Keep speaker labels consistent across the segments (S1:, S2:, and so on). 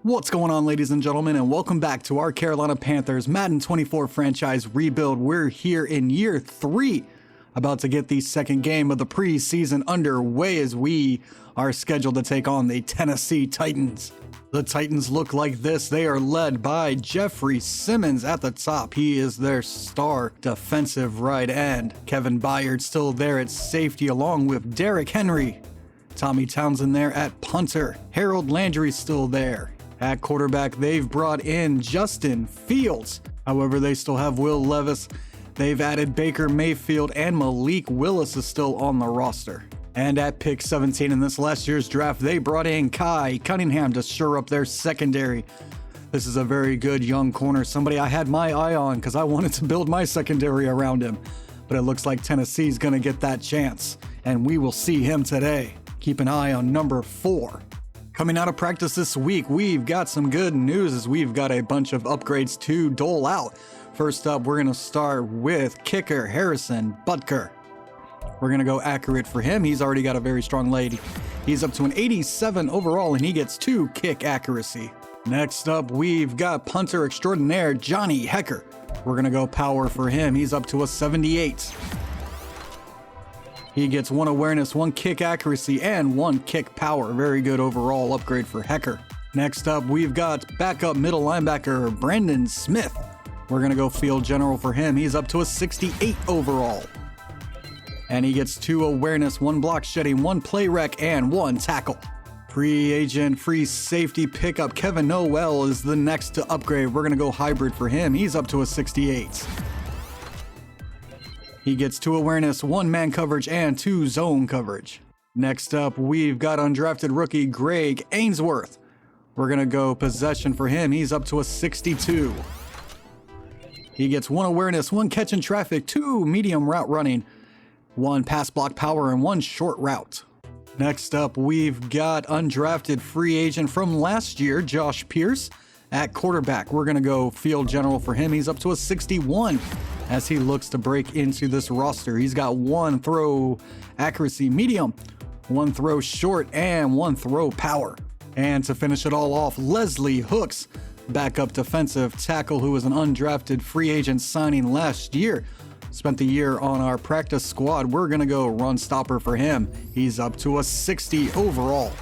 S1: What's going on, ladies and gentlemen, and welcome back to our Carolina Panthers Madden 24 franchise rebuild. We're here in year 3, about to get the second game of the preseason underway as we are scheduled to take on the Tennessee Titans. The Titans look like this. They are led by Jeffrey Simmons at the top. He is their star defensive right end. Kevin Byard still there at safety along with Derrick Henry. Tommy Townsend there at punter. Harold Landry still there. At quarterback, they've brought in Justin Fields. However, they still have Will Levis. They've added Baker Mayfield, and Malik Willis is still on the roster. And at pick 17 in this last year's draft, they brought in Kai Cunningham to shore up their secondary. This is a very good young corner, somebody I had my eye on because I wanted to build my secondary around him. But it looks like Tennessee's going to get that chance, and we will see him today. Keep an eye on number 4. Coming out of practice this week, we've got some good news as we've got a bunch of upgrades to dole out. First up, we're going to start with kicker Harrison Butker. We're going to go accurate for him. He's already got a very strong leg. He's up to an 87 overall, and he gets 2 kick accuracy. Next up, we've got punter extraordinaire Johnny Hecker. We're going to go power for him. He's up to a 78. He gets 1 awareness, 1 kick accuracy, and 1 kick power. Very good overall upgrade for Hecker. Next up, we've got backup middle linebacker Brandon Smith. We're going to go field general for him. He's up to a 68 overall. And he gets 2 awareness, 1 block shedding, 1 play rec, and 1 tackle. Free agent, free safety pickup Kevin Noel is the next to upgrade. We're going to go hybrid for him. He's up to a 68. He gets 2 awareness, 1 man coverage, and 2 zone coverage. Next up, we've got undrafted rookie Greg Ainsworth. We're going to go possession for him. He's up to a 62. He gets 1 awareness, 1 catch in traffic, 2 medium route running, 1 pass block power, and 1 short route. Next up, we've got undrafted free agent from last year, Josh Pierce. At quarterback, we're going to go field general for him. He's up to a 61 as he looks to break into this roster. He's got 1 throw accuracy medium, 1 throw short, and 1 throw power. And to finish it all off, Leslie Hooks, backup defensive tackle who was an undrafted free agent signing last year. Spent the year on our practice squad. We're going to go run stopper for him. He's up to a 60 overall.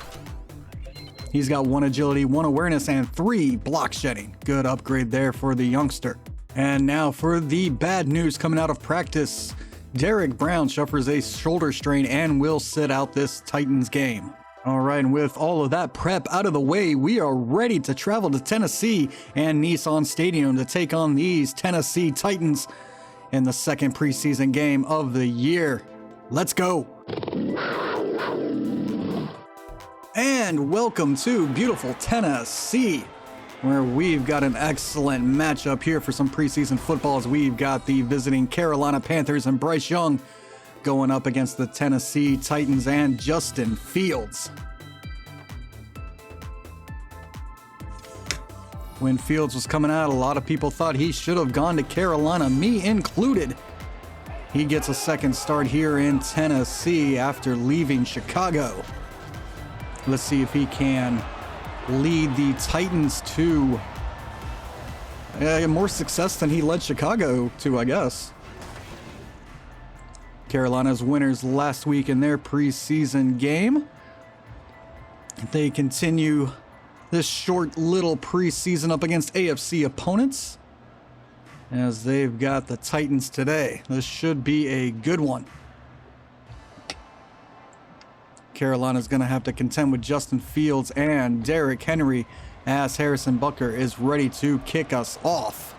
S1: He's got 1 agility, 1 awareness, and 3 block shedding. Good upgrade there for the youngster. And now for the bad news coming out of practice. Derek Brown suffers a shoulder strain and will sit out this Titans game. All right, and with all of that prep out of the way, we are ready to travel to Tennessee and Nissan Stadium to take on these Tennessee Titans in the second preseason game of the year. Let's go. And welcome to beautiful Tennessee, where we've got an excellent matchup here for some preseason football as we've got the visiting Carolina Panthers and Bryce Young going up against the Tennessee Titans and Justin Fields. When Fields was coming out, a lot of people thought he should have gone to Carolina, me included. He gets a second start here in Tennessee after leaving Chicago. Let's see if he can lead the Titans to more success than he led Chicago to, I guess. Carolina's winners last week in their preseason game. They continue this short little preseason up against AFC opponents as they've got the Titans today. This should be a good one. Carolina's going to have to contend with Justin Fields and Derrick Henry as Harrison Butker is ready to kick us off.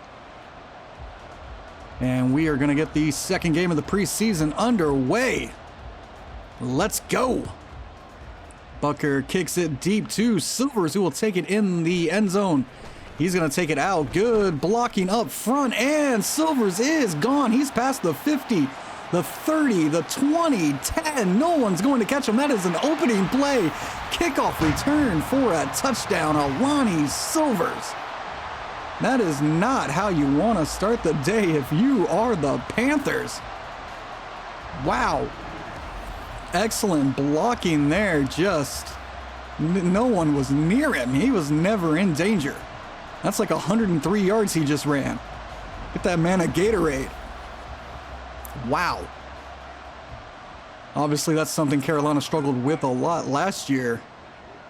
S1: And we are going to get the second game of the preseason underway. Let's go. Butker kicks it deep to Silvers, who will take it in the end zone. He's going to take it out. Good blocking up front, and Silvers is gone. He's past the 50. The 30, the 20, 10, no one's going to catch him. That is an opening play. Kickoff return for a touchdown, Alani Silvers. That is not how you want to start the day if you are the Panthers. Wow. Excellent blocking there, just No one was near him. He was never in danger. That's like 103 yards he just ran. Get that man a Gatorade. Wow. Obviously, that's something Carolina struggled with a lot last year.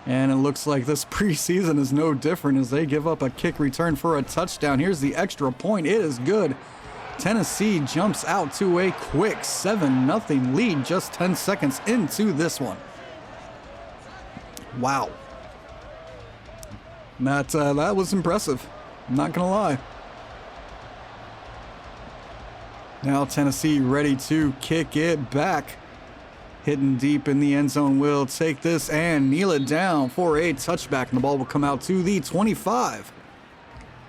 S1: And it looks like this preseason is no different as they give up a kick return for a touchdown. Here's the extra point. It is good. Tennessee jumps out to a quick 7-0 lead just 10 seconds into this one. Wow. That was impressive. I'm not going to lie. Now Tennessee ready to kick it back. Hitting deep in the end zone will take this and kneel it down for a touchback. And the ball will come out to the 25.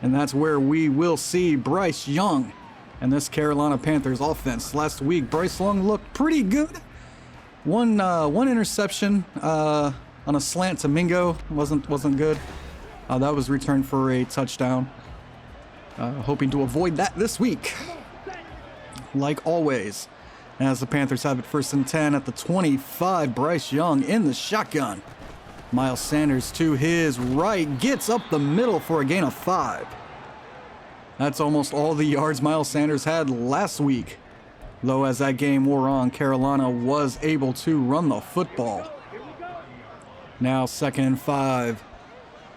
S1: And that's where we will see Bryce Young and this Carolina Panthers offense. Last week, Bryce Young looked pretty good. One interception on a slant to Mingo wasn't good. That was returned for a touchdown. Hoping to avoid that this week, like always. As the Panthers have it 1st and 10 at the 25, Bryce Young in the shotgun. Miles Sanders to his right, gets up the middle for a gain of 5. That's almost all the yards Miles Sanders had last week. Though as that game wore on, Carolina was able to run the football. Now 2nd and 5.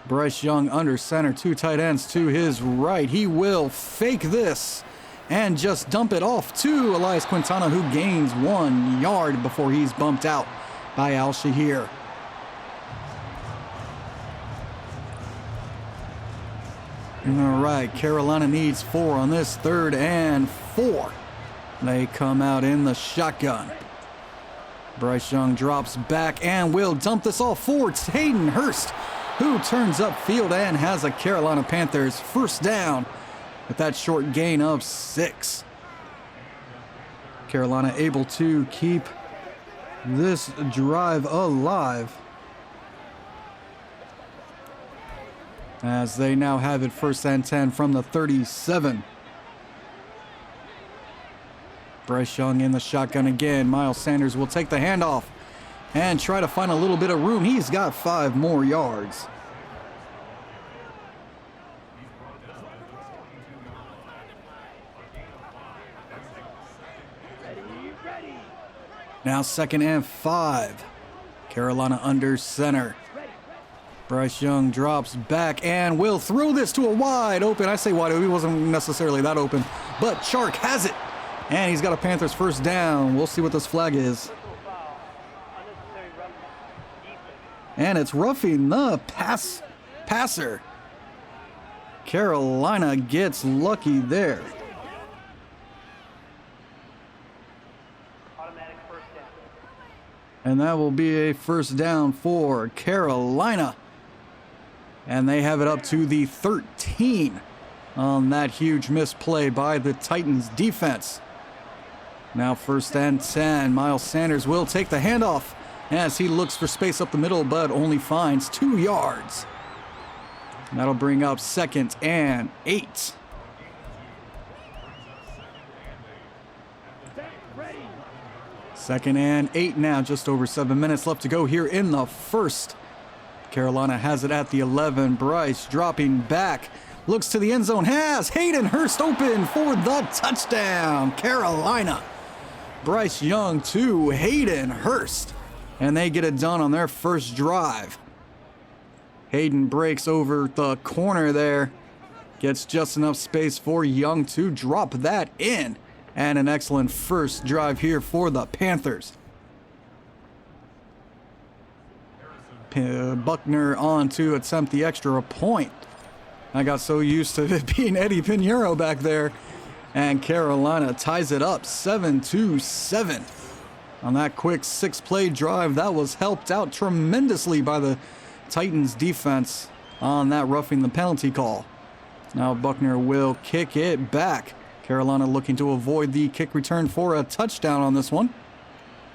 S1: Bryce Young under center, 2 tight ends to his right. He will fake this and just dump it off to Elias Quintana, who gains 1 yard before he's bumped out by Al-Shahir. All right, Carolina needs 4 on this 3rd and 4. They come out in the shotgun. Bryce Young drops back and will dump this off for Hayden Hurst, who turns upfield and has a Carolina Panthers 1st down with that short gain of 6. Carolina able to keep this drive alive as they now have it 1st and 10 from the 37. Bryce Young in the shotgun again. Miles Sanders will take the handoff and try to find a little bit of room. He's got 5 more yards. Now 2nd and 5. Carolina under center. Bryce Young drops back and will throw this to a wide open. I say wide open. He wasn't necessarily that open, but Chark has it. And he's got a Panthers 1st down. We'll see what this flag is. And it's roughing the passer. Carolina gets lucky there. And that will be a 1st down for Carolina. And they have it up to the 13 on that huge misplay by the Titans defense. Now 1st and 10. Miles Sanders will take the handoff as he looks for space up the middle, but only finds 2 yards. And that'll bring up 2nd and 8. Second and 8 now, just over 7 minutes left to go here in the 1st. Carolina has it at the 11. Bryce dropping back, looks to the end zone, has Hayden Hurst open for the touchdown. Carolina. Bryce Young to Hayden Hurst, and they get it done on their 1st drive. Hayden breaks over the corner there, gets just enough space for Young to drop that in. And an excellent 1st drive here for the Panthers. Buckner on to attempt the extra point. I got so used to it being Eddie Pinheiro back there. And Carolina ties it up 7-7. On that quick 6-play drive, that was helped out tremendously by the Titans defense on that roughing the penalty call. Now Buckner will kick it back. Carolina looking to avoid the kick return for a touchdown on this one,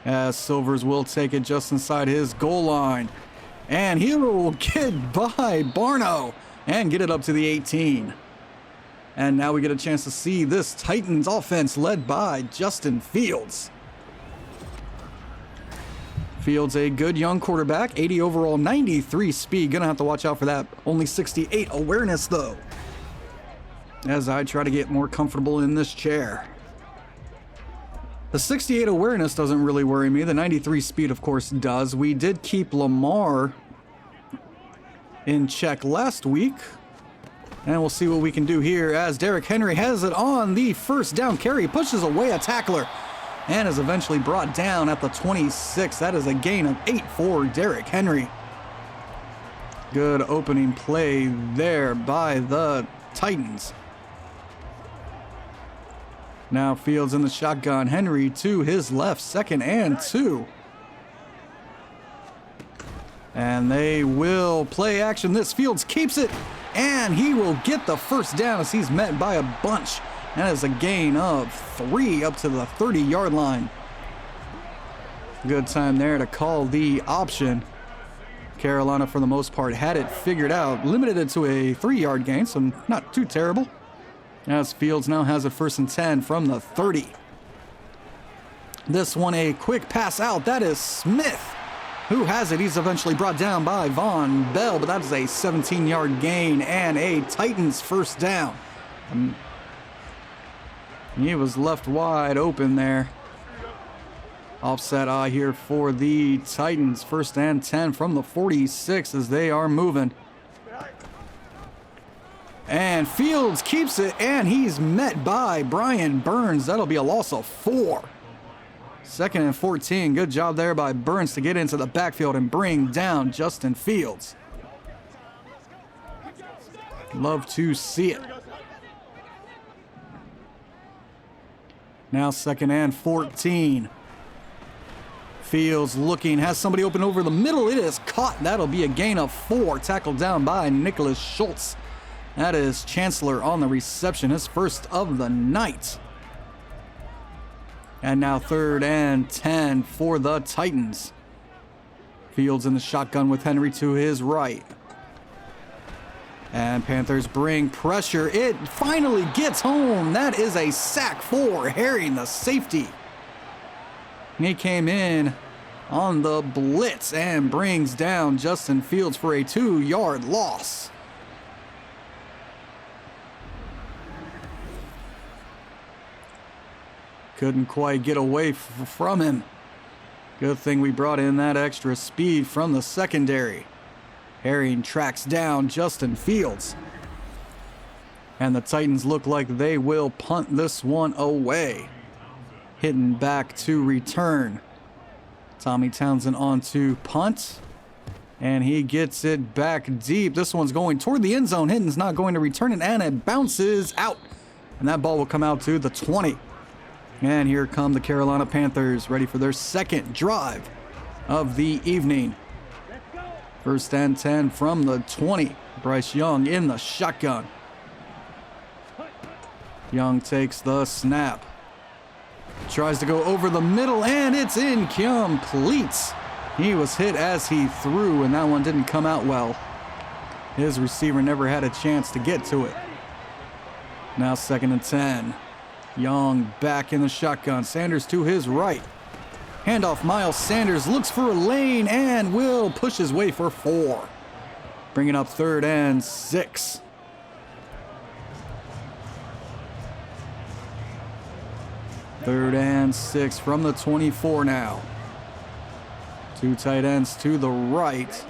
S1: as Silvers will take it just inside his goal line. And he will get by Barno and get it up to the 18. And now we get a chance to see this Titans offense led by Justin Fields. Fields a good young quarterback, 80 overall, 93 speed. Gonna have to watch out for that. Only 68 awareness though, as I try to get more comfortable in this chair. The 68 awareness doesn't really worry me. The 93 speed, of course, does. We did keep Lamar in check last week. And we'll see what we can do here as Derrick Henry has it on the first down carry. Pushes away a tackler and is eventually brought down at the 26. That is a gain of 8 for Derrick Henry. Good opening play there by the Titans. Now Fields in the shotgun. Henry to his left, 2nd and 2. And they will play action. This Fields keeps it, and he will get the first down as he's met by a bunch. That is a gain of 3 up to the 30-yard line. Good time there to call the option. Carolina, for the most part, had it figured out. Limited it to a 3-yard gain, so not too terrible. As Fields now has a 1st and 10 from the 30. This one a quick pass out. That is Smith who has it. He's eventually brought down by Von Bell, but that is a 17-yard gain and a Titans first down. He was left wide open there. Offset eye here for the Titans. 1st and 10 from the 46 as they are moving. And Fields keeps it, and he's met by Brian Burns. That'll be a loss of 4. 2nd and 14. Good job there by Burns to get into the backfield and bring down Justin Fields. Love to see it. Now 2nd and 14. Fields looking, has somebody open over the middle. It is caught. That'll be a gain of 4. Tackled down by Nicholas Schultz. That is Chancellor on the reception, his first of the night. And now 3rd and 10 for the Titans. Fields in the shotgun with Henry to his right. And Panthers bring pressure. It finally gets home. That is a sack for Herring, the safety. He came in on the blitz and brings down Justin Fields for a 2-yard loss. Couldn't quite get away from him. Good thing we brought in that extra speed from the secondary. Herring tracks down Justin Fields. And the Titans look like they will punt this one away. Hitting back to return. Tommy Townsend on to punt. And he gets it back deep. This one's going toward the end zone. Hinton's not going to return it, and it bounces out. And that ball will come out to the 20. And here come the Carolina Panthers, ready for their 2nd drive of the evening. 1st and 10 from the 20. Bryce Young in the shotgun. Young takes the snap. Tries to go over the middle, and it's incomplete. He was hit as he threw, and that one didn't come out well. His receiver never had a chance to get to it. Now 2nd and 10. Young back in the shotgun. Sanders to his right. Handoff. Miles Sanders looks for a lane and will push his way for 4. Bringing up 3rd and 6. Third and 6 from the 24 now. 2 tight ends to the right.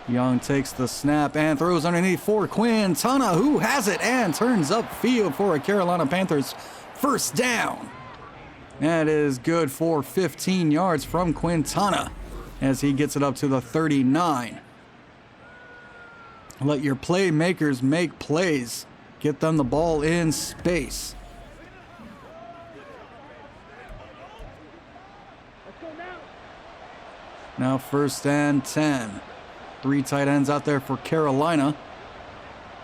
S1: Young takes the snap and throws underneath for Quintana, who has it and turns upfield for a Carolina Panthers first down. That is good for 15 yards from Quintana as he gets it up to the 39. Let your playmakers make plays. Get them the ball in space. Now 1st and 10. 3 tight ends out there for Carolina.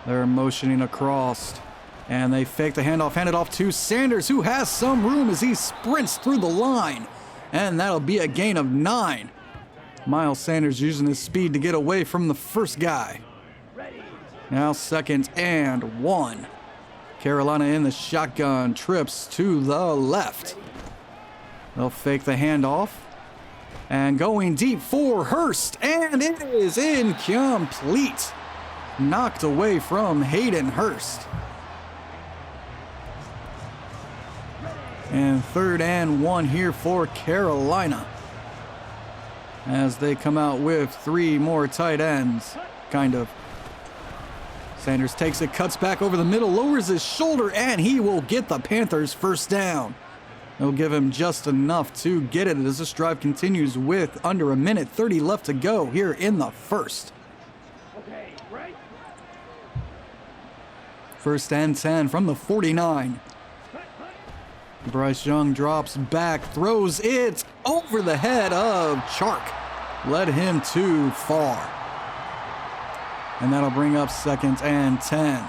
S1: They're motioning across. And they fake the handoff, hand it off to Sanders, who has some room as he sprints through the line. And that'll be a gain of 9. Miles Sanders using his speed to get away from the first guy. Now 2nd and 1. Carolina in the shotgun, trips to the left. They'll fake the handoff. And going deep for Hurst, and it is incomplete. Knocked away from Hayden Hurst. And 3rd and 1 here for Carolina, as they come out with 3 more tight ends, kind of. Sanders takes it, cuts back over the middle, lowers his shoulder, and he will get the Panthers first down. They'll give him just enough to get it as this drive continues with under a minute 30 left to go here in the first. First and 10 from the 49. Bryce Young drops back, throws it over the head of Chark. Led him too far. And that'll bring up 2nd and 10.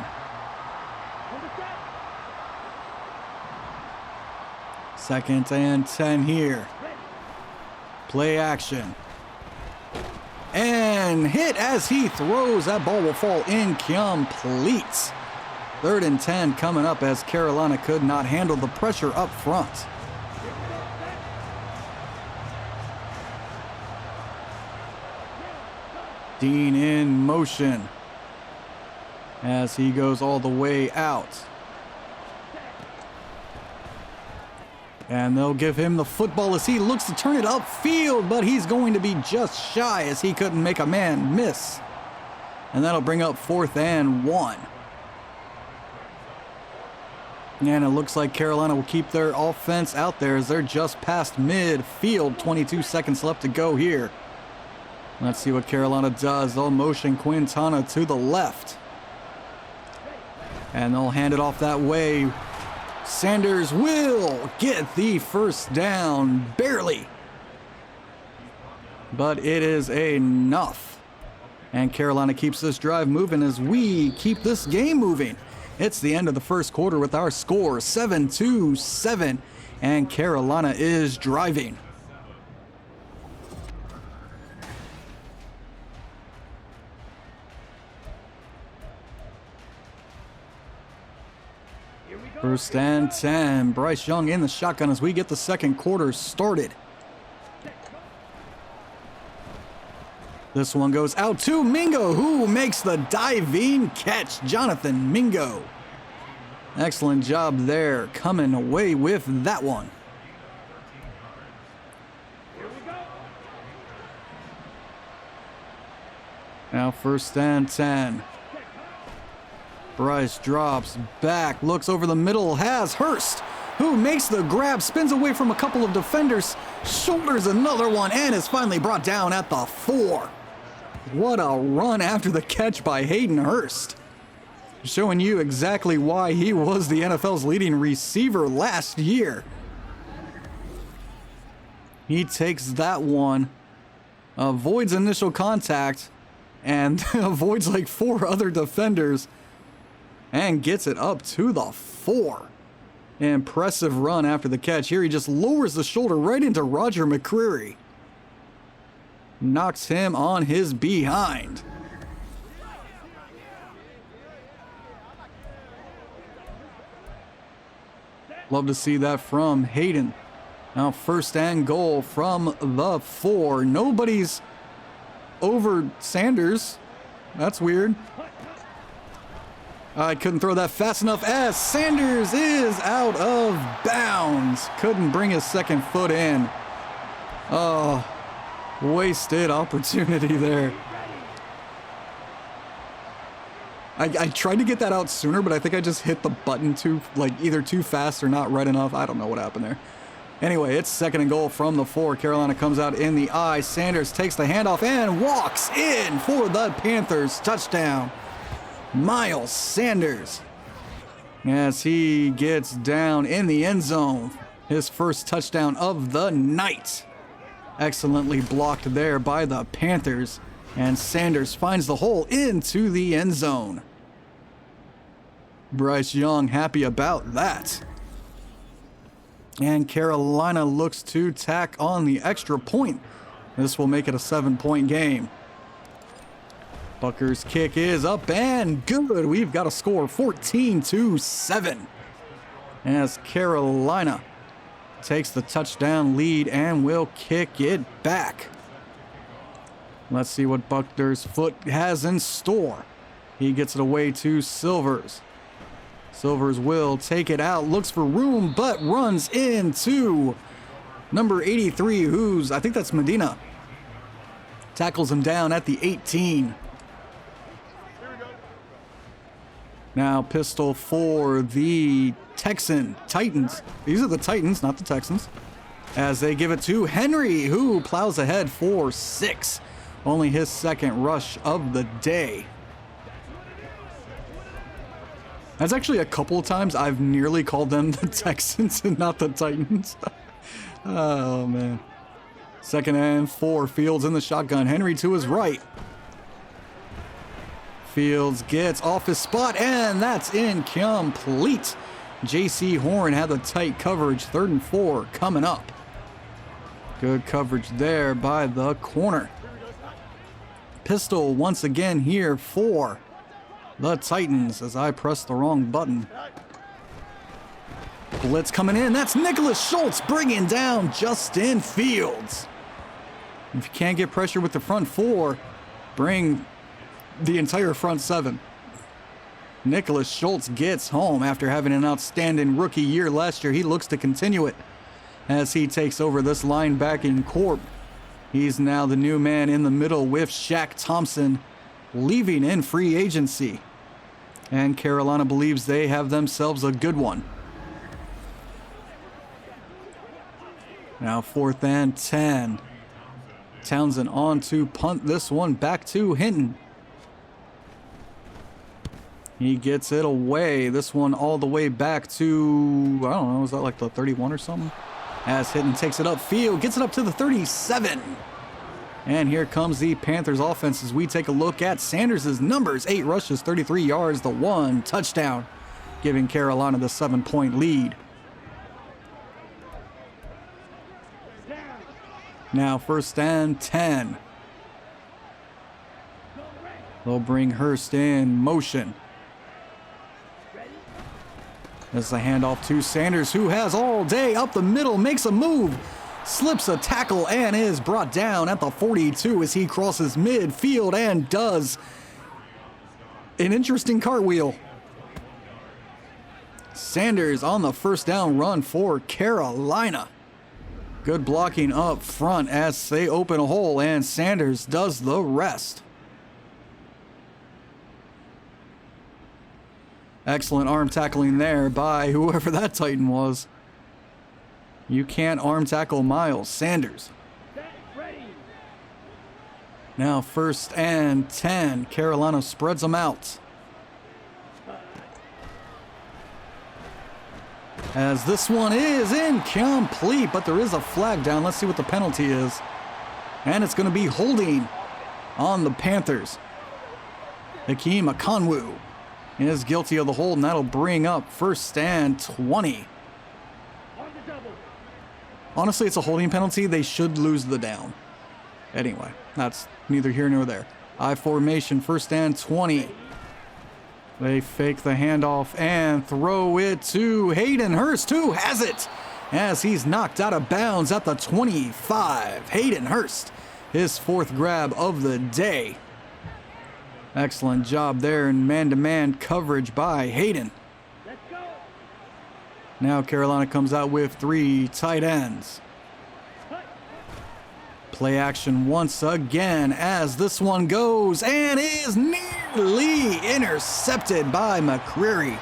S1: Second and 10 here. Play action. And hit as he throws. That ball will fall incomplete. 3rd and 10 coming up as Carolina could not handle the pressure up front. Dean in motion as he goes all the way out. And they'll give him the football as he looks to turn it upfield, but he's going to be just shy as he couldn't make a man miss. And that'll bring up 4th and 1. And it looks like Carolina will keep their offense out there as they're just past midfield. 22 seconds left to go here. Let's see what Carolina does. They'll motion Quintana to the left. And they'll hand it off that way. Sanders will get the first down, barely. But it is enough. And Carolina keeps this drive moving as we keep this game moving. It's the end of the first quarter with our score 7-7, and Carolina is driving. First and 10. Bryce Young in the shotgun as we get the second quarter started. This one goes out to Mingo, who makes the diving catch. Jonathan Mingo. Excellent job there, coming away with that one. Now 1st and 10. Bryce drops back, looks over the middle, has Hurst, who makes the grab, spins away from a couple of defenders, shoulders another one, and is finally brought down at the 4. What a run after the catch by Hayden Hurst. Showing you exactly why he was the NFL's leading receiver last year. He takes that one, avoids initial contact, and avoids like 4 other defenders, and gets it up to the 4. Impressive run after the catch. Here he just lowers the shoulder right into Roger McCreary. Knocks him on his behind. Love to see that from Hayden. Now 1st and goal from the 4. Nobody's over Sanders. That's weird. I couldn't throw that fast enough as Sanders is out of bounds. Couldn't bring his second foot in. Oh, wasted opportunity there. I tried to get that out sooner, but I think I just hit the button either too fast or not right enough. I don't know what happened there. Anyway, it's 2nd and goal from the 4. Carolina comes out in the I. Sanders takes the handoff and walks in for the Panthers touchdown. Miles Sanders, as he gets down in the end zone. His first touchdown of the night. Excellently blocked there by the Panthers. And Sanders finds the hole into the end zone. Bryce Young happy about that. And Carolina looks to tack on the extra point. This will make it a 7-point game. Bucker's kick is up and good. We've got a score 14-7 as Carolina takes the touchdown lead and will kick it back. Let's see what Buckner's foot has in store. He gets it away to Silvers. Silvers will take it out, looks for room, but runs into number 83, I think that's Medina. Tackles him down at the 18. Now pistol for the Titans. These are the Titans, not the Texans. As they give it to Henry, who plows ahead for 6. Only his second rush of the day. That's actually a couple of times I've nearly called them the Texans and not the Titans. Oh, man. 2nd and 4. Fields in the shotgun. Henry to his right. Fields gets off his spot, and that's incomplete. J.C. Horn had the tight coverage. 3rd and 4 coming up. Good coverage there by the corner. Pistol once again here for the Titans as I press the wrong button. Blitz coming in. That's Nicholas Schultz bringing down Justin Fields. If you can't get pressure with the front 4, bring the entire front 7. Nicholas Schultz gets home after having an outstanding rookie year last year. He looks to continue it as he takes over this linebacking corps. He's now the new man in the middle with Shaq Thompson leaving in free agency. And Carolina believes they have themselves a good one. Now 4th and 10. Townsend on to punt this one back to Hinton. He gets it away. This one all the way back to, I don't know, is that like the 31 or something? As Hinton takes it upfield, gets it up to the 37. And here comes the Panthers offense as we take a look at Sanders' numbers. 8 rushes, 33 yards, the 1 touchdown, giving Carolina the 7-point lead. Now 1st and 10. They'll bring Hurst in motion. This is a handoff to Sanders, who has all day up the middle, makes a move, slips a tackle, and is brought down at the 42 as he crosses midfield and does an interesting cartwheel. Sanders on the 1st down run for Carolina. Good blocking up front as they open a hole, and Sanders does the rest. Excellent arm tackling there by whoever that Titan was. You can't arm tackle Miles Sanders. Now 1st and 10. Carolina spreads them out. As this one is incomplete, but there is a flag down. Let's see what the penalty is. And it's going to be holding on the Panthers. Hakeem Akonwu is guilty of the hold, and that'll bring up 1st and 20. Honestly, it's a holding penalty. They should lose the down. Anyway, that's neither here nor there. I formation, 1st and 20. They fake the handoff and throw it to Hayden Hurst, who has it as he's knocked out of bounds at the 25. Hayden Hurst, his 4th grab of the day. Excellent job there in man-to-man coverage by Hayden. Now Carolina comes out with 3 tight ends. Play action once again as this one goes and is nearly intercepted by McCreary.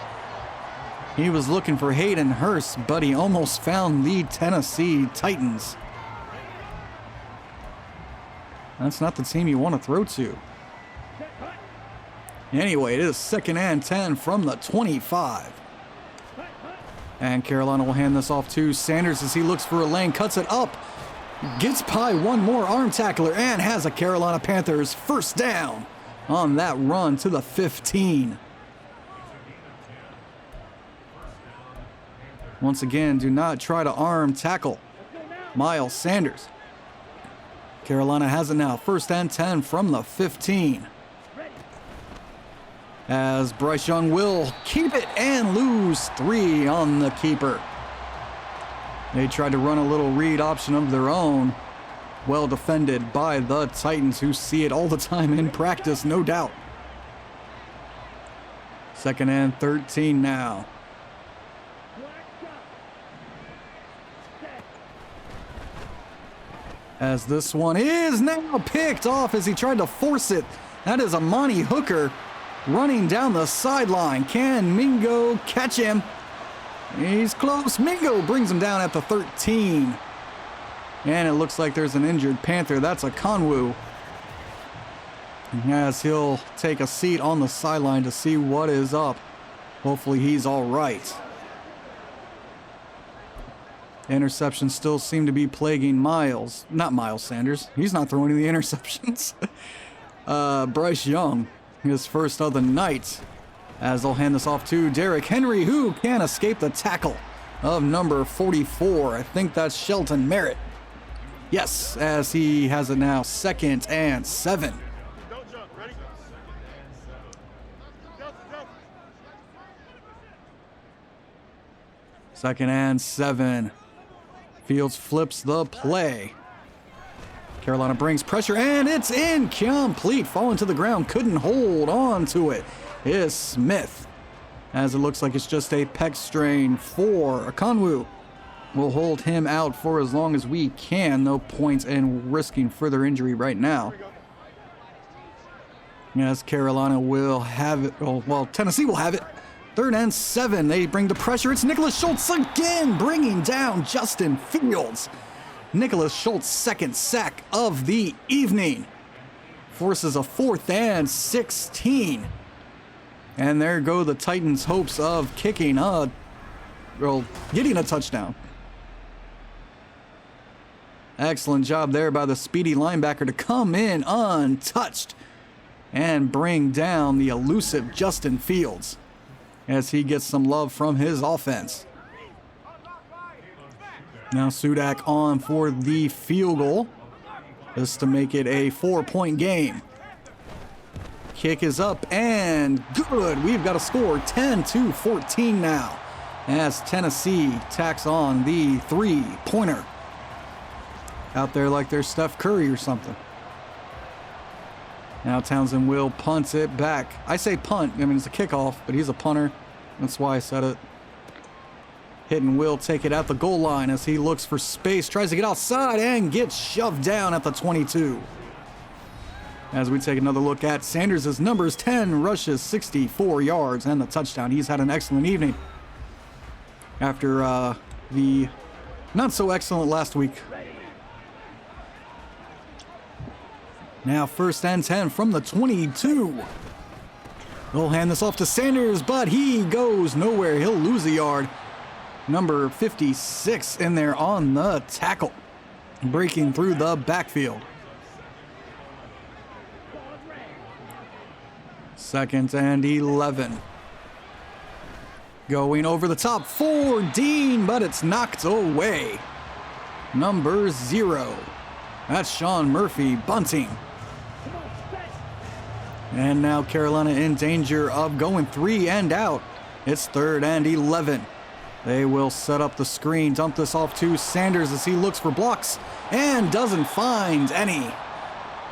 S1: He was looking for Hayden Hurst, but he almost found the Tennessee Titans. That's not the team you want to throw to. Anyway, it is 2nd and 10 from the 25. And Carolina will hand this off to Sanders as he looks for a lane, cuts it up, gets by one more arm tackler, and has a Carolina Panthers 1st down on that run to the 15. Once again, do not try to arm tackle Miles Sanders. Carolina has it now, 1st and 10 from the 15. As Bryce Young will keep it and lose 3 on the keeper. They tried to run a little read option of their own. Well defended by the Titans, who see it all the time in practice, no doubt. 2nd and 13 now. As this one is now picked off as he tried to force it. That is Amani Hooker running down the sideline. Can Mingo catch him? He's close. Mingo brings him down at the 13. And it looks like there's an injured Panther. That's a Conwu. As he'll take a seat on the sideline to see what is up. Hopefully he's all right. Interceptions still seem to be plaguing Miles. Not Miles Sanders. He's not throwing any interceptions. Bryce Young, his first of the night. As they'll hand this off to Derrick Henry, who can't escape the tackle of number 44. I think that's Shelton Merritt. Yes, as he has it now 2nd and 7. Second and 7. Fields flips the play. Carolina brings pressure, and it's incomplete. Falling to the ground, couldn't hold on to it. Is Smith. As it looks like it's just a pec strain for Conwu. We'll hold him out for as long as we can. No point in risking further injury right now. As Carolina will have it. Well, Tennessee will have it. 3rd and 7. They bring the pressure. It's Nicholas Schultz again, bringing down Justin Fields. Nicholas Schultz, 2nd sack of the evening. Forces a 4th and 16. And there go the Titans' hopes of getting a touchdown. Excellent job there by the speedy linebacker to come in untouched and bring down the elusive Justin Fields as he gets some love from his offense. Now Sudak on for the field goal. This to make it a 4-point game. Kick is up and good. We've got a score 10-14 now as Tennessee tacks on the 3-pointer. Out there like they're Steph Curry or something. Now Townsend will punt it back. I say punt, I mean it's a kickoff, but he's a punter. That's why I said it. Hitton will take it at the goal line as he looks for space, tries to get outside and gets shoved down at the 22. As we take another look at Sanders' numbers, 10 rushes, 64 yards, and the touchdown. He's had an excellent evening after the not so excellent last week. Now 1st and 10 from the 22. They'll hand this off to Sanders, but he goes nowhere. He'll lose a yard. Number 56 in there on the tackle, breaking through the backfield. 2nd and 11. Going over the top for Dean, but it's knocked away. Number 0. That's Sean Murphy bunting. And now Carolina in danger of going 3 and out. It's 3rd and 11. They will set up the screen, dump this off to Sanders as he looks for blocks and doesn't find any.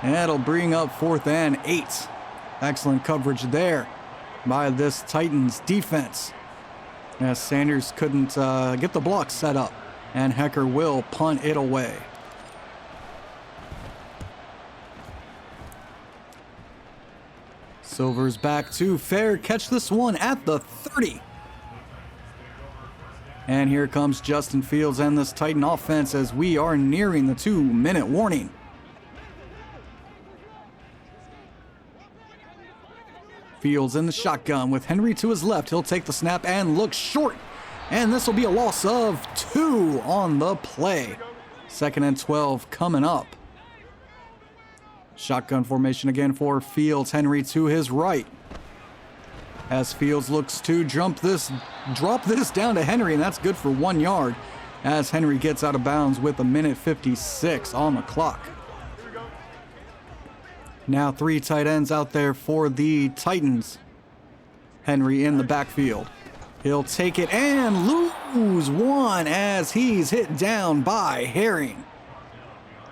S1: And that'll bring up 4th and 8. Excellent coverage there by this Titans defense. As Sanders couldn't get the block set up, and Hecker will punt it away. Silver's back to fair catch this one at the 30. And here comes Justin Fields and this Titan offense as we are nearing the 2-minute warning. Fields in the shotgun with Henry to his left. He'll take the snap and look short. And this will be a loss of 2 on the play. 2nd and 12 coming up. Shotgun formation again for Fields. Henry to his right. As Fields looks to drop this down to Henry, and that's good for 1 yard. As Henry gets out of bounds with 1:56 on the clock. Now 3 tight ends out there for the Titans. Henry in the backfield. He'll take it and lose one as he's hit down by Herring.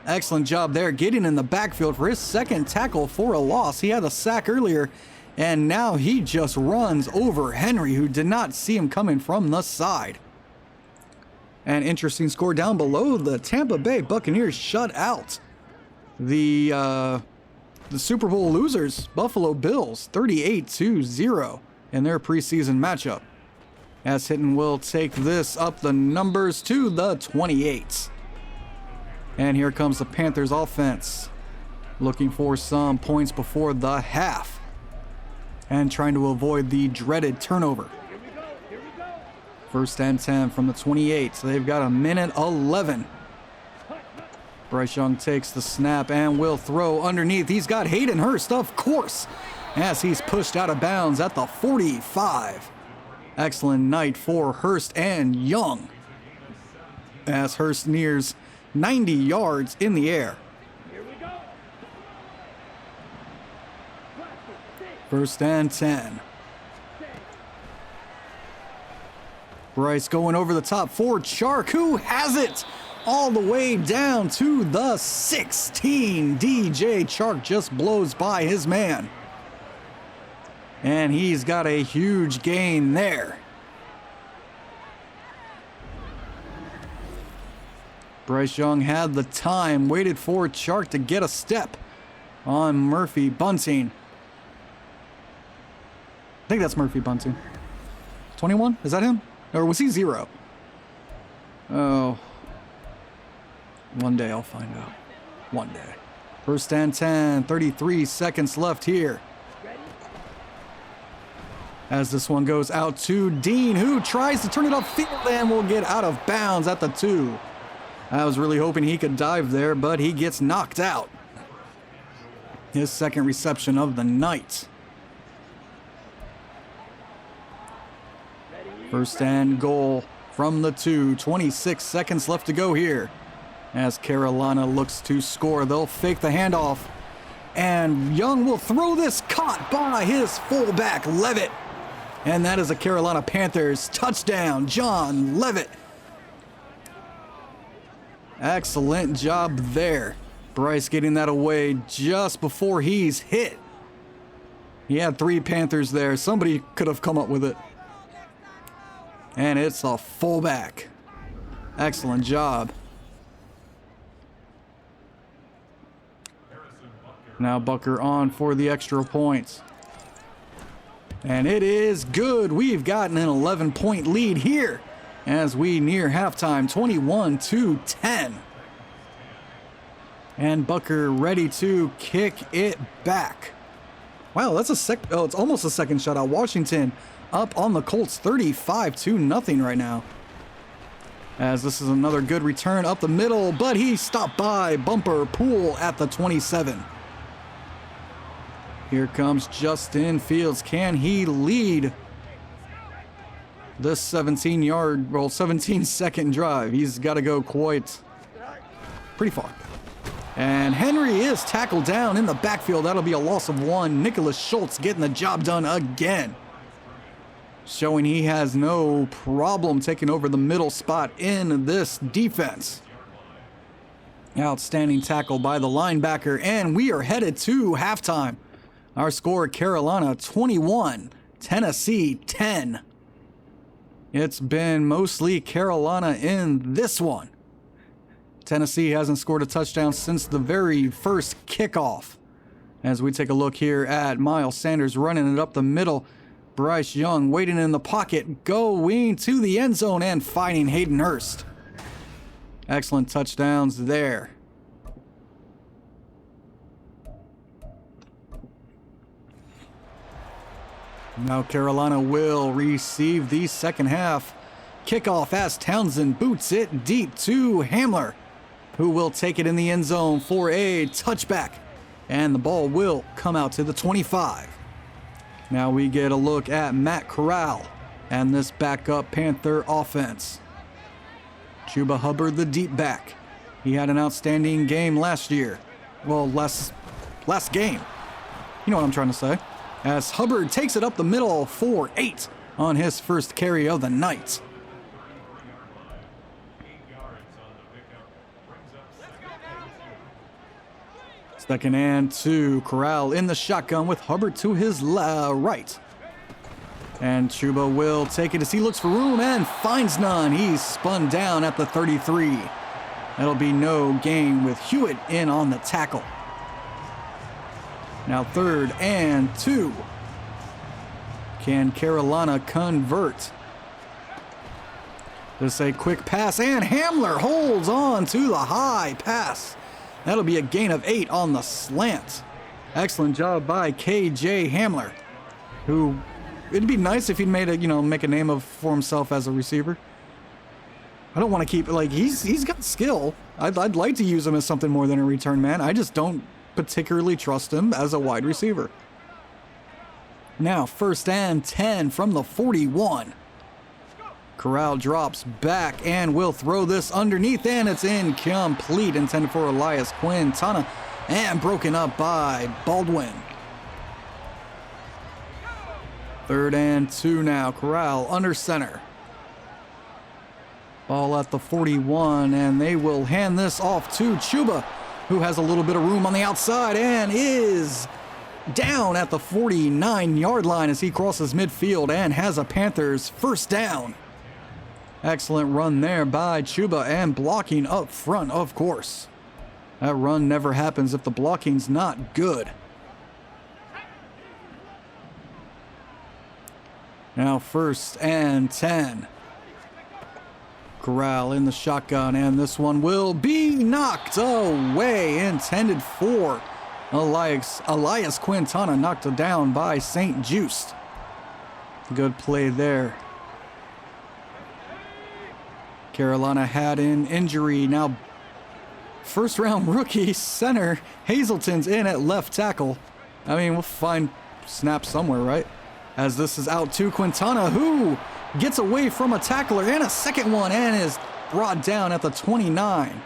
S1: Excellent job there getting in the backfield for his second tackle for a loss. He had a sack earlier, and now he just runs over Henry, who did not see him coming from the side. An interesting score down below. The Tampa Bay Buccaneers shut out the Super Bowl losers, Buffalo Bills, 38-0 in their preseason matchup. As Hitton will take this up the numbers to the 28. And here comes the Panthers offense, looking for some points before the half and trying to avoid the dreaded turnover. First and 10 from the 28, so they've got a minute 11. Bryce Young takes the snap and will throw underneath. He's got Hayden Hurst, of course, as he's pushed out of bounds at the 45. Excellent night for Hurst and Young, as Hurst nears 90 yards in the air. First and 10. Bryce going over the top for Chark, who has it all the way down to the 16. DJ Chark just blows by his man. And he's got a huge gain there. Bryce Young had the time, waited for Chark to get a step on Murphy Bunting. I think that's Murphy Bunting. 21? Is that him? Or was he 0? Oh. One day I'll find out. One day. First and 10, 33 seconds left here. As this one goes out to Dean, who tries to turn it upfield and will get out of bounds at the 2. I was really hoping he could dive there, but he gets knocked out. His second reception of the night. First and goal from the 2. 26 seconds left to go here. As Carolina looks to score, they'll fake the handoff. And Young will throw this, caught by his fullback, Levitt. And that is a Carolina Panthers touchdown, John Levitt. Excellent job there. Bryce getting that away just before he's hit. He had 3 Panthers there. Somebody could have come up with it. And it's a fullback. Excellent job. Now Bucker on for the extra points. And it is good. We've gotten an 11-point lead here as we near halftime, 21-10. And Bucker ready to kick it back. Wow, that's it's almost a second shutout. Washington up on the Colts 35-0 right now. As this is another good return up the middle, but he stopped by Bumper Pool at the 27. Here comes Justin Fields. Can he lead this 17-second drive? He's got to go pretty far. And Henry is tackled down in the backfield. That'll be a loss of 1. Nicholas Schultz getting the job done again, showing he has no problem taking over the middle spot in this defense. Outstanding tackle by the linebacker, and we are headed to halftime. Our score, Carolina 21, Tennessee 10. It's been mostly Carolina in this one. Tennessee hasn't scored a touchdown since the very first kickoff. As we take a look here at Miles Sanders running it up the middle. Bryce Young waiting in the pocket, going to the end zone and finding Hayden Hurst. Excellent touchdowns there. Now Carolina will receive the second half kickoff as Townsend boots it deep to Hamler, who will take it in the end zone for a touchback. And the ball will come out to the 25. Now we get a look at Matt Corral and this backup Panther offense. Chuba Hubbard, the deep back. He had an outstanding game last year. Well, last game. You know what I'm trying to say. As Hubbard takes it up the middle for 8. on his first carry of the night. Second and 2. Corral in the shotgun with Hubbard to his right. And Chuba will take it as he looks for room and finds none. He's spun down at the 33. That'll be no gain with Hewitt in on the tackle. Now 3rd and 2. Can Carolina convert? This a quick pass, and Hamler holds on to the high pass. That'll be a gain of 8 on the slant. Excellent job by KJ Hamler, who it'd be nice if he'd made a, make a name for himself as a receiver. I don't want to keep, he's got skill. I'd like to use him as something more than a return man. I just don't particularly trust him as a wide receiver. Now 1st and 10 from the 41. Corral drops back and will throw this underneath, and it's incomplete, intended for Elias Quintana, and broken up by Baldwin. 3rd and 2 now. Corral under center. Ball at the 41, and they will hand this off to Chuba, who has a little bit of room on the outside and is down at the 49-yard line as he crosses midfield and has a Panthers first down. Excellent run there by Chuba, and blocking up front, of course. That run never happens if the blocking's not good. Now 1st and 10. Corral in the shotgun, and this one will be knocked away, intended for Elias Quintana, knocked down by St. Just. Good play there. Carolina had an injury. Now, 1st-round rookie center Hazelton's in at left tackle. I mean, we'll find snaps somewhere, right? As this is out to Quintana, who gets away from a tackler and a second one and is brought down at the 29.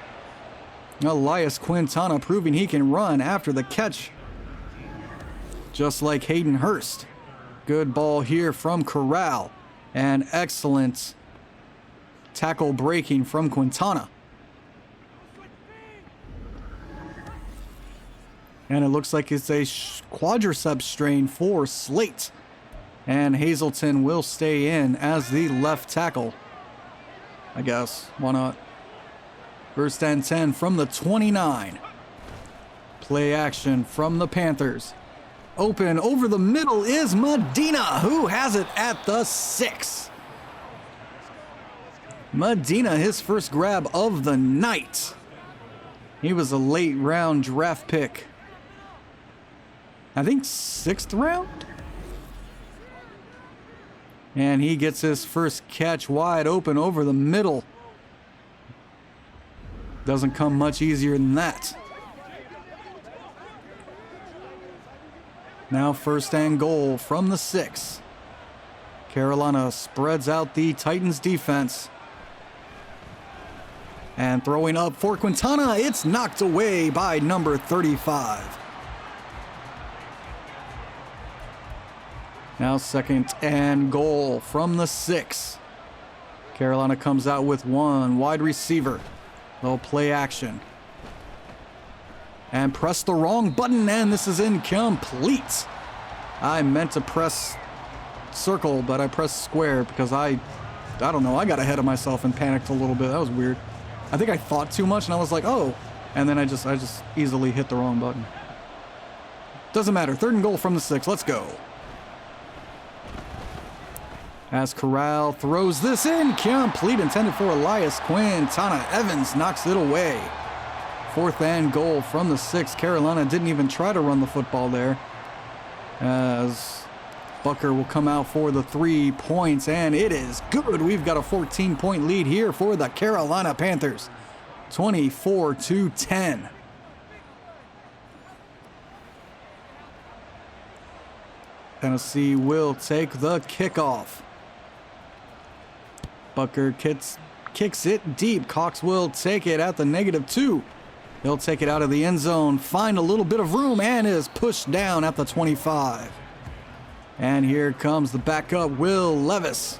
S1: Elias Quintana proving he can run after the catch, just like Hayden Hurst. Good ball here from Corral, and excellent tackle breaking from Quintana. And it looks like it's a quadriceps strain for Slate. And Hazelton will stay in as the left tackle. I guess. Why not? 1st and 10 from the 29. Play action from the Panthers. Open over the middle is Medina, who has it at the 6. Medina, his first grab of the night. He was a late round draft pick. I think 6th round? And he gets his first catch wide open over the middle. Doesn't come much easier than that. Now 1st and goal from the 6. Carolina spreads out the Titans defense. And throwing up for Quintana, it's knocked away by number 35. Now 2nd and goal from the 6. Carolina comes out with one wide receiver. They'll play action. And press the wrong button, and this is incomplete. I meant to press circle, but I pressed square because I don't know, I got ahead of myself and panicked a little bit. That was weird. I think I thought too much and I was like, oh, and then I just easily hit the wrong button. Doesn't matter. 3rd and goal from the 6. Let's go. As Corral throws this in, complete, intended for Elias Quintana. Evans knocks it away. 4th and goal from the 6. Carolina didn't even try to run the football there, as Bucker will come out for the 3 points, and it is good. We've got a 14-point lead here for the Carolina Panthers, 24-10. Tennessee will take the kickoff. Bucker kicks it deep. Cox will take it at the -2. He'll take it out of the end zone, find a little bit of room, and is pushed down at the 25. And here comes the backup, Will Levis.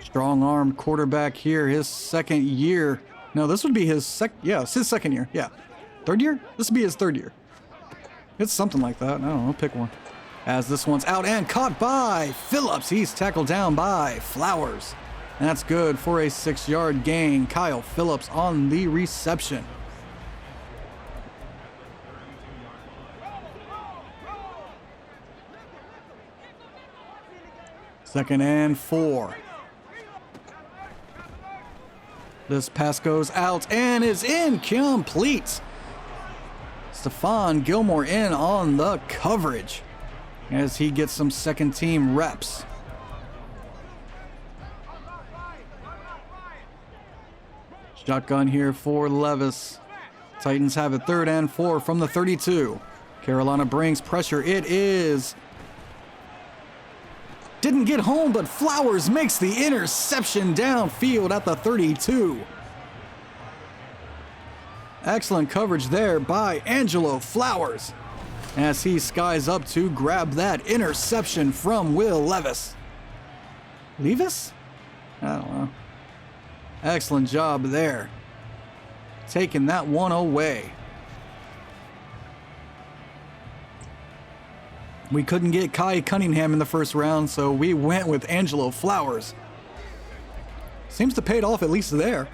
S1: Strong arm quarterback here, his second year. No, this would be his it's his second year. Yeah. Third year? This would be his third year. It's something like that. I don't know. Pick one. As this one's out and caught by Phillips. He's tackled down by Flowers. And that's good for a 6-yard gain. Kyle Phillips on the reception. Second and 4. This pass goes out and is incomplete. Stephon Gilmore in on the coverage as he gets some second team reps. Shotgun here for Levis. Titans have it 3rd and 4 from the 32. Carolina brings pressure. It is. Didn't get home, but Flowers makes the interception downfield at the 32. Excellent coverage there by Angelo Flowers as he skies up to grab that interception from Will Levis. Levis? I don't know. Excellent job there. Taking that one away. We couldn't get Kai Cunningham in the first round, so we went with Angelo Flowers. Seems to paid off at least there.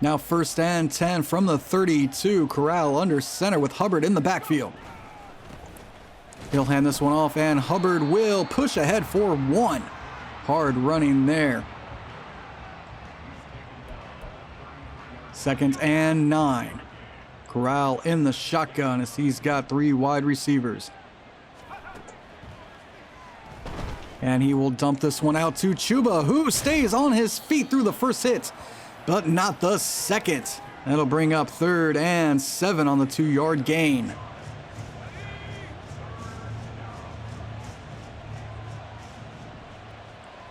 S1: Now 1st and 10 from the 32. Corral under center with Hubbard in the backfield. He'll hand this one off, and Hubbard will push ahead for 1. Hard running there. 2nd and 9. Corral in the shotgun as he's got 3 wide receivers. And he will dump this one out to Chuba, who stays on his feet through the first hit, but not the second. That'll bring up 3rd and 7 on the 2-yard gain.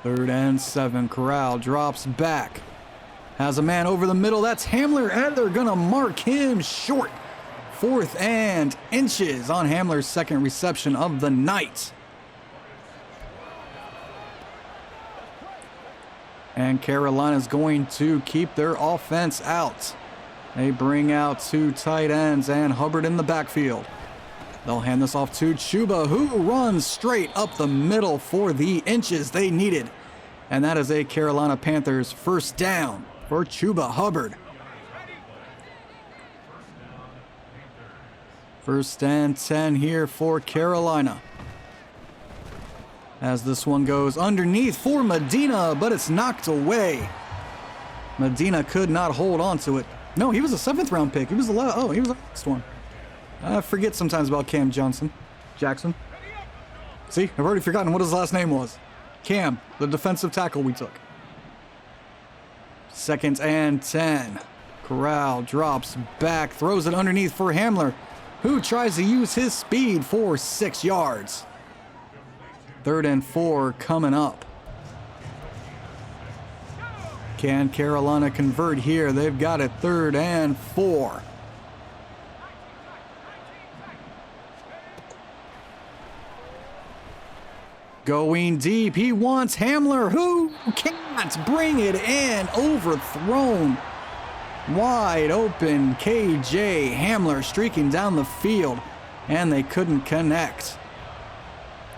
S1: Third and 7. Corral drops back. Has a man over the middle. That's Hamler, and they're going to mark him short. 4th and inches on Hamler's second reception of the night. And Carolina's going to keep their offense out. They bring out 2 tight ends and Hubbard in the backfield. They'll hand this off to Chuba, who runs straight up the middle for the inches they needed. And that is a Carolina Panthers first down for Chuba Hubbard. 1st and 10 here for Carolina. As this one goes underneath for Medina, but it's knocked away. Medina could not hold on to it. No, he was a 7th round pick. He was the last one. I forget sometimes about Cam Jackson. See, I've already forgotten what his last name was. Cam, the defensive tackle we took. 2nd and 10. Corral drops back, throws it underneath for Hamler, who tries to use his speed for 6 yards. 3rd and 4 coming up. Can Carolina convert here? They've got it 3rd and 4. Going deep, he wants Hamler, who can't bring it in. Overthrown. Wide open, KJ Hamler streaking down the field, and they couldn't connect.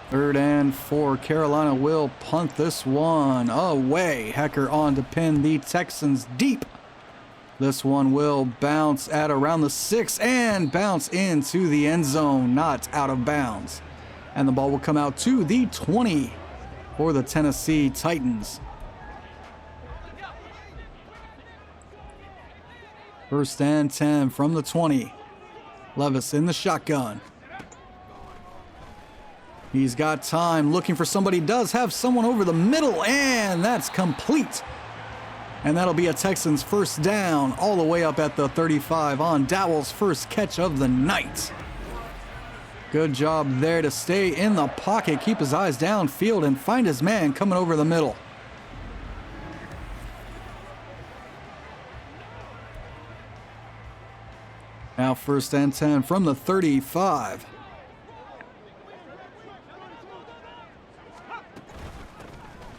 S1: 3rd and 4. Carolina will punt this one away. Hecker on to pin the Texans deep. This one will bounce at around the 6 and bounce into the end zone, not out of bounds. And the ball will come out to the 20 for the Tennessee Titans. 1st and 10 from the 20. Levis in the shotgun. He's got time, looking for somebody. Does have someone over the middle, and that's complete. And that'll be a Texans first down all the way up at the 35 on Dowell's first catch of the night. Good job there to stay in the pocket, keep his eyes downfield, and find his man coming over the middle. Now 1st and 10 from the 35.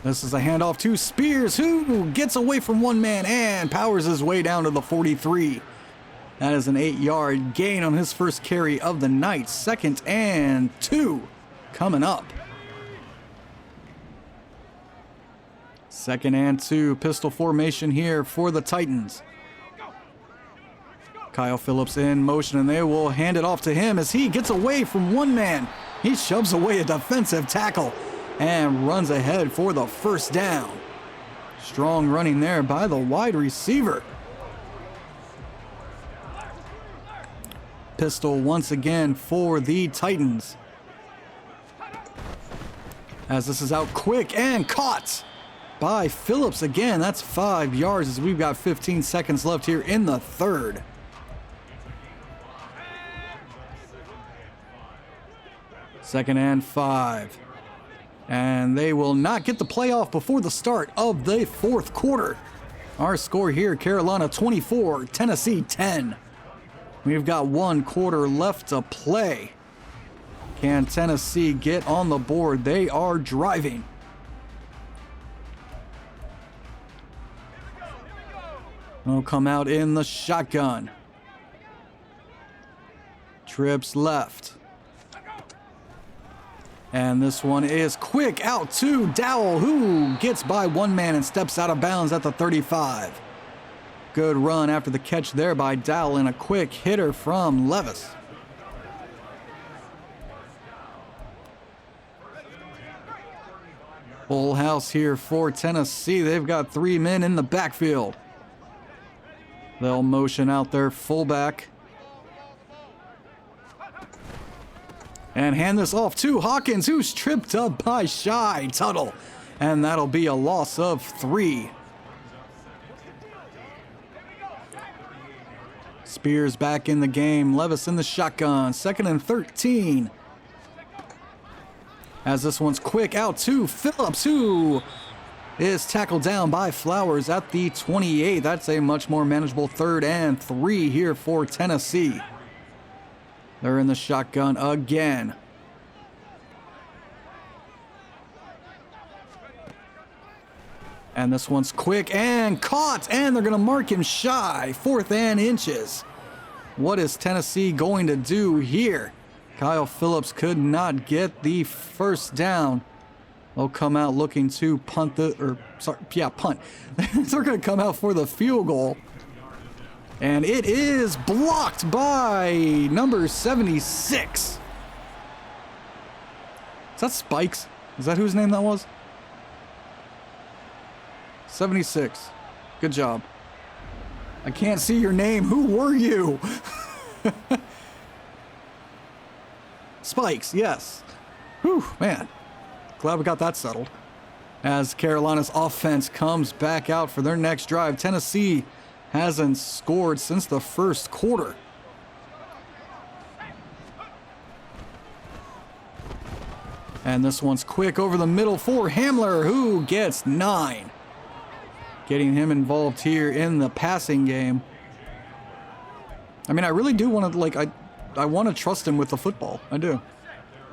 S1: This is a handoff to Spears, who gets away from one man and powers his way down to the 43. That is an 8-yard gain on his first carry of the night. 2nd and 2 coming up. 2nd and 2, pistol formation here for the Titans. Kyle Phillips in motion, and they will hand it off to him as he gets away from one man. He shoves away a defensive tackle and runs ahead for the 1st down. Strong running there by the wide receiver. Pistol once again for the Titans. As this is out quick and caught by Phillips again. That's 5 yards as we've got 15 seconds left here in the 3rd. Second and 5. And they will not get the playoff before the start of the 4th quarter. Our score here, Carolina 24, Tennessee 10. We've got 1 quarter left to play. Can Tennessee get on the board? They are driving. They'll come out in the shotgun. Trips left. And this one is quick out to Dowell, who gets by one man and steps out of bounds at the 35. Good run after the catch there by Dowell, and a quick hitter from Levis. Full house here for Tennessee. They've got 3 men in the backfield. They'll motion out their fullback. And hand this off to Hawkins, who's tripped up by Shy Tuttle. And that'll be a loss of 3. Spears back in the game. Levis in the shotgun. 2nd and 13. As this one's quick out to Phillips, who is tackled down by Flowers at the 28. That's a much more manageable 3rd and 3 here for Tennessee. They're in the shotgun again. And this one's quick and caught, and they're going to mark him shy. 4th and inches. What is Tennessee going to do here? Kyle Phillips could not get the 1st down. They'll come out looking to punt. They're going to come out for the field goal. And it is blocked by number 76. Is that Spikes? Is that whose name that was? 76. Good job. I can't see your name. Who were you? Spikes, yes. Whew, man. Glad we got that settled. As Carolina's offense comes back out for their next drive, Tennessee hasn't scored since the 1st quarter. And this one's quick over the middle for Hamler, who gets 9. Getting him involved here in the passing game. I mean, I really do want to, I want to trust him with the football. I do.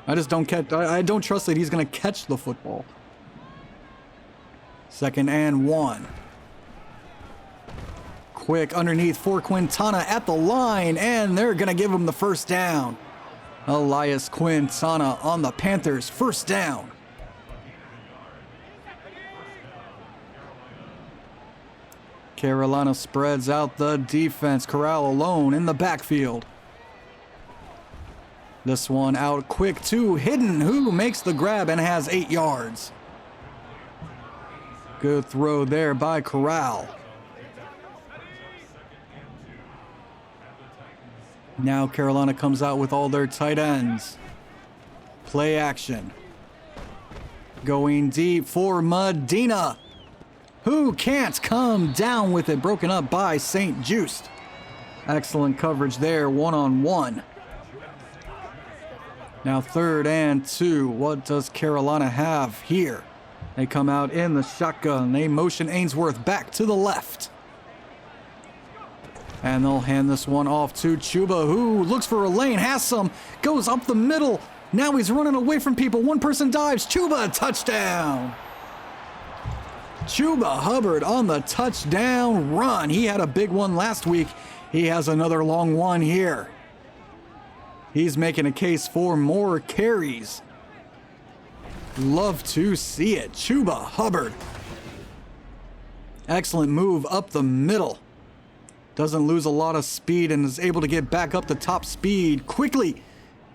S1: I just don't I don't trust that he's going to catch the football. 2nd and 1. Quick underneath for Quintana at the line, and they're going to give him the 1st down. Elias Quintana on the Panthers' 1st down. Carolina spreads out the defense. Corral alone in the backfield. This one out quick to Hidden, who makes the grab and has 8 yards. Good throw there by Corral. Now Carolina comes out with all their tight ends. Play action. Going deep for Medina, who can't come down with it. Broken up by St. Just. Excellent coverage there, one-on-one. Now 3rd and 2. What does Carolina have here? They come out in the shotgun. They motion Ainsworth back to the left. And they'll hand this one off to Chuba, who looks for a lane, has some, goes up the middle. Now he's running away from people. One person dives. Chuba, touchdown. Chuba Hubbard on the touchdown run. He had a big one last week. He has another long one here. He's making a case for more carries. Love to see it. Chuba Hubbard. Excellent move up the middle. Doesn't lose a lot of speed and is able to get back up to top speed quickly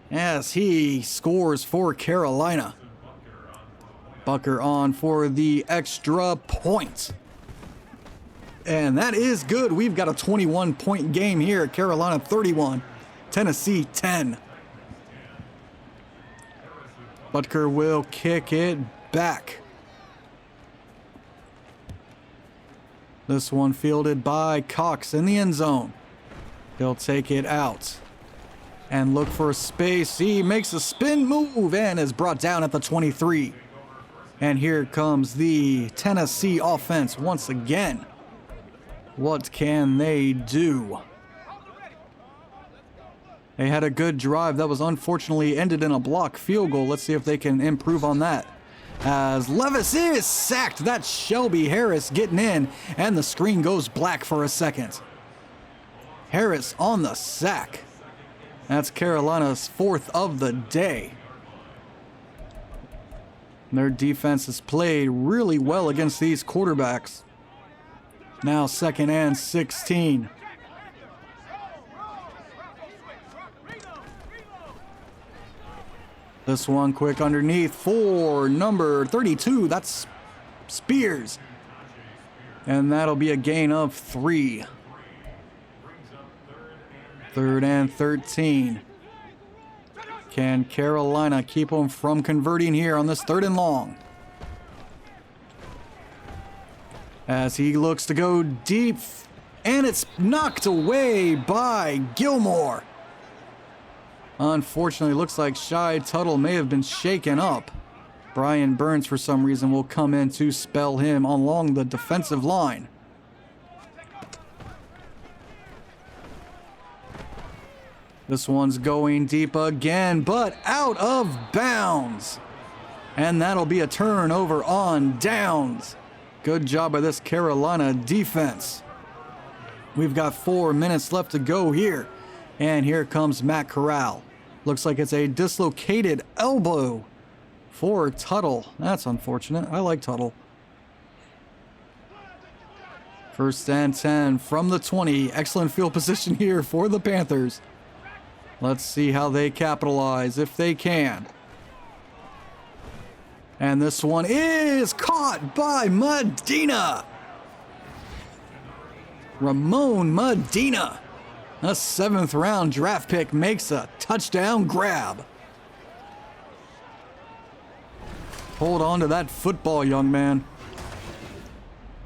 S1: as he scores for Carolina. Bucker on for the extra point. And that is good. We've got a 21-point game here. Carolina 31, Tennessee 10. Butker will kick it back. This one fielded by Cox in the end zone. He'll take it out and look for a space. He makes a spin move and is brought down at the 23. And here comes the Tennessee offense once again. What can they do? They had a good drive that was unfortunately ended in a block field goal. Let's see if they can improve on that. As Levis is sacked, that's Shelby Harris getting in, and the screen goes black for a second. Harris on the sack. That's Carolina's 4th of the day. Their defense has played really well against these quarterbacks. Now 2nd and 16. This one quick underneath for number 32. That's Spears. And that'll be a gain of 3. 3rd and 13. Can Carolina keep them from converting here on this 3rd and long? As he looks to go deep, and it's knocked away by Gilmore. Unfortunately, looks like Shai Tuttle may have been shaken up. Brian Burns, for some reason, will come in to spell him along the defensive line. This one's going deep again, but out of bounds. And that'll be a turnover on downs. Good job by this Carolina defense. We've got 4 minutes left to go here. And here comes Matt Corral. Looks like it's a dislocated elbow for Tuttle. That's unfortunate. I like Tuttle. 1st and 10 from the 20. Excellent field position here for the Panthers. Let's see how they capitalize, if they can. And this one is caught by Medina. Ramon Medina. A 7th round draft pick makes a touchdown grab. Hold on to that football, young man.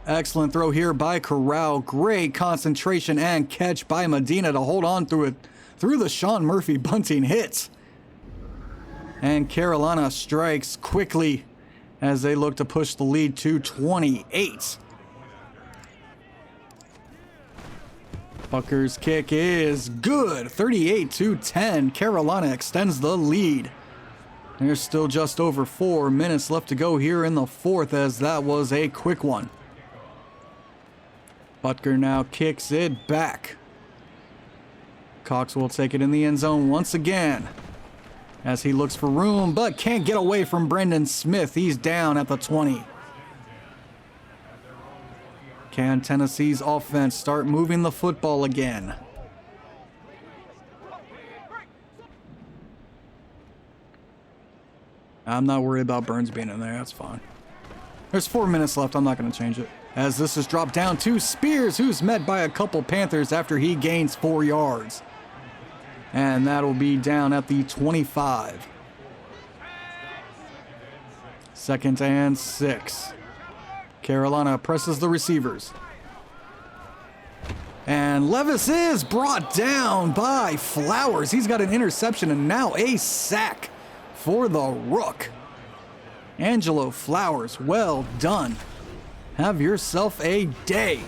S1: Excellent throw here by Corral. Great concentration and catch by Medina to hold on through the Sean Murphy bunting hits. And Carolina strikes quickly as they look to push the lead to 28. Bucker's kick is good. 38-10. Carolina extends the lead. There's still just over 4 minutes left to go here in the 4th, as that was a quick one. Butker now kicks it back. Cox will take it in the end zone once again as he looks for room, but can't get away from Brendan Smith. He's down at the 20. Can Tennessee's offense start moving the football again? I'm not worried about Burns being in there. That's fine. There's 4 minutes left. I'm not going to change it. As this is dropped down to Spears, who's met by a couple Panthers after he gains 4 yards. And that'll be down at the 25. 2nd and 6. Carolina presses the receivers. And Levis is brought down by Flowers. He's got an interception and now a sack for the Rook. Angelo Flowers, well done. Have yourself a day.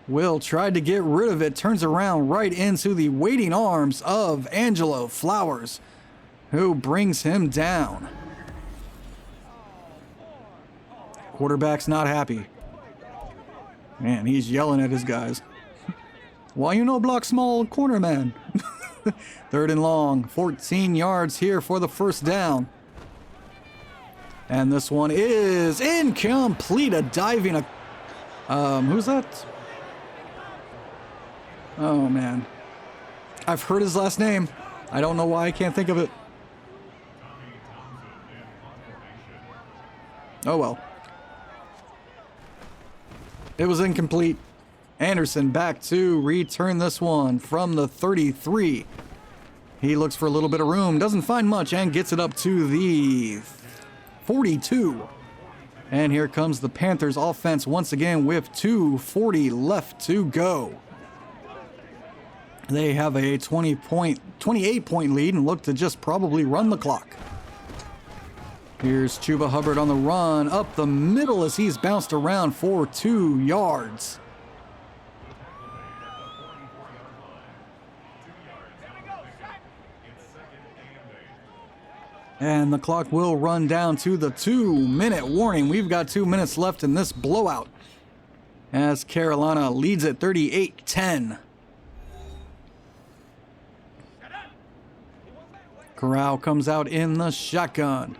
S1: Will tried to get rid of it, turns around right into the waiting arms of Angelo Flowers, who brings him down. Quarterback's not happy. Man, he's yelling at his guys. Why you no block small corner man? 3rd and long, 14 yards here for the first down. And this one is incomplete. A diving, who's that? Oh man, I've heard his last name. I don't know why I can't think of it. Oh well. It was incomplete. Anderson back to return this one from the 33. He looks for a little bit of room, doesn't find much, and gets it up to the 42. And here comes the Panthers offense once again with 2:40 left to go. They have a 28-point lead and look to just probably run the clock. Here's Chuba Hubbard on the run up the middle as he's bounced around for 2 yards. And the clock will run down to the 2-minute warning. We've got 2 minutes left in this blowout as Carolina leads at 38-10. Corral comes out in the shotgun.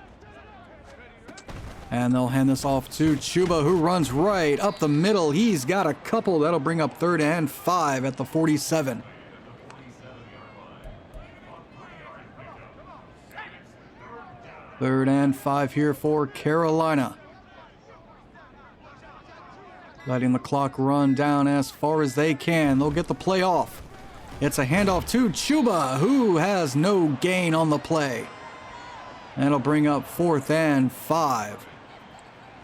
S1: And they'll hand this off to Chuba, who runs right up the middle. He's got a couple. That'll bring up 3rd and 5 at the 47. Third and 5 here for Carolina. Letting the clock run down as far as they can. They'll get the play off. It's a handoff to Chuba, who has no gain on the play. That'll bring up 4th and 5.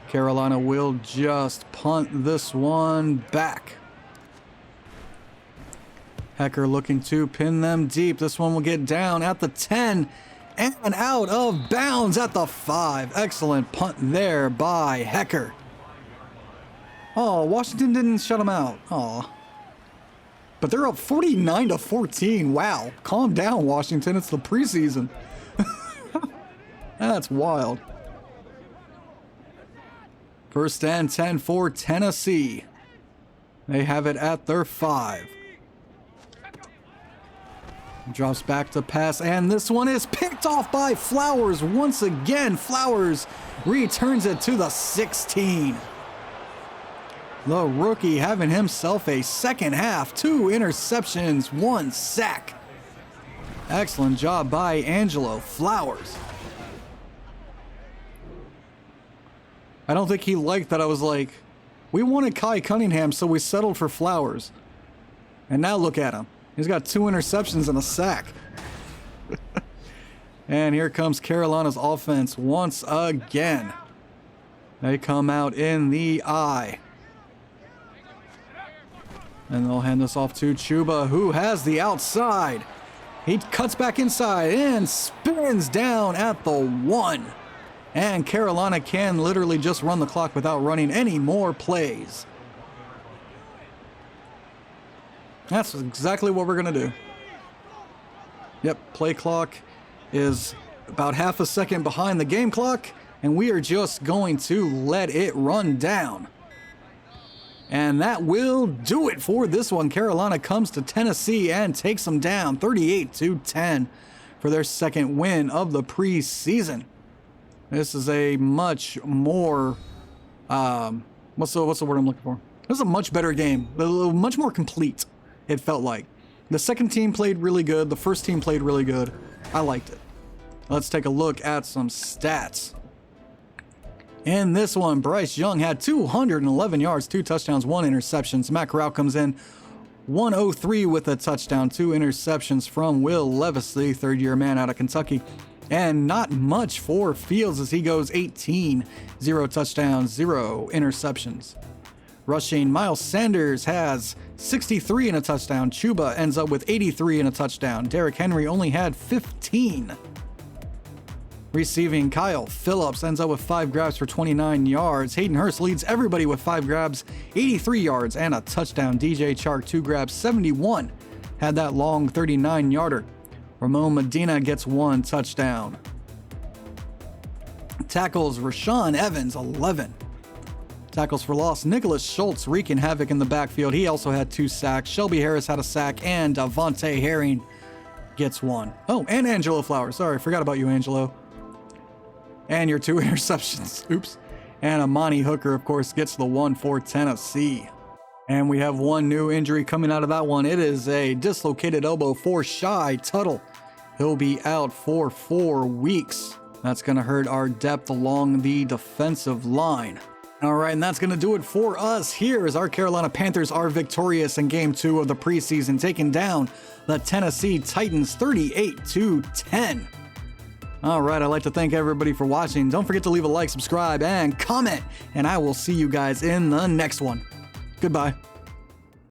S1: Carolina will just punt this one back. Hecker looking to pin them deep. This one will get down at the 10 and out of bounds at the 5. Excellent punt there by Hecker. Oh, Washington didn't shut him out. Oh. But they're up 49-14. Wow. Calm down, Washington. It's the preseason. That's wild. 1st and 10 for Tennessee. They have it at their 5. Drops back to pass, and this one is picked off by Flowers once again. Flowers returns it to the 16. The rookie having himself a second half. 2 interceptions, 1 sack. Excellent job by Angelo Flowers. I don't think he liked that I was like, we wanted Kai Cunningham, so we settled for Flowers. And now look at him. He's got 2 interceptions and a sack. And here comes Carolina's offense once again. They come out in the eye. And they'll hand this off to Chuba, who has the outside. He cuts back inside and spins down at the 1. And Carolina can literally just run the clock without running any more plays. That's exactly what we're going to do. Yep, play clock is about half a second behind the game clock, and we are just going to let it run down. And that will do it for this one. Carolina comes to Tennessee and takes them down 38-10 for their second win of the preseason. This is a much more, what's the word I'm looking for? This is a much better game, much more complete, it felt like. The second team played really good. The first team played really good. I liked it. Let's take a look at some stats. In this one, Bryce Young had 211 yards, 2 touchdowns, 1 interception. Matt Corral comes in 103 with a touchdown, 2 interceptions from Will Levis, the third-year man out of Kentucky. And not much for Fields as he goes 18, 0 touchdowns, 0 interceptions. Rushing, Miles Sanders has 63 and a touchdown. Chuba ends up with 83 and a touchdown. Derrick Henry only had 15. Receiving, Kyle Phillips ends up with 5 grabs for 29 yards. Hayden Hurst leads everybody with 5 grabs, 83 yards, and a touchdown. DJ Chark, 2 grabs, 71. Had that long 39-yarder. Ramon Medina gets 1 touchdown. Tackles, Rashawn Evans, 11. Tackles for loss, Nicholas Schultz wreaking havoc in the backfield. He also had 2 sacks. Shelby Harris had a sack, and Devontae Herring gets 1. Oh, and Angelo Flowers. Sorry, forgot about you, Angelo. And your 2 interceptions. Oops. And Amani Hooker, of course, gets the 1 for Tennessee. And we have 1 new injury coming out of that one. It is a dislocated elbow for Shy Tuttle. He'll be out for 4 weeks. That's going to hurt our depth along the defensive line. All right, and that's going to do it for us here as our Carolina Panthers are victorious in Game 2 of the preseason, taking down the Tennessee Titans 38-10. All right, I'd like to thank everybody for watching. Don't forget to leave a like, subscribe, and comment, and I will see you guys in the next one. Goodbye.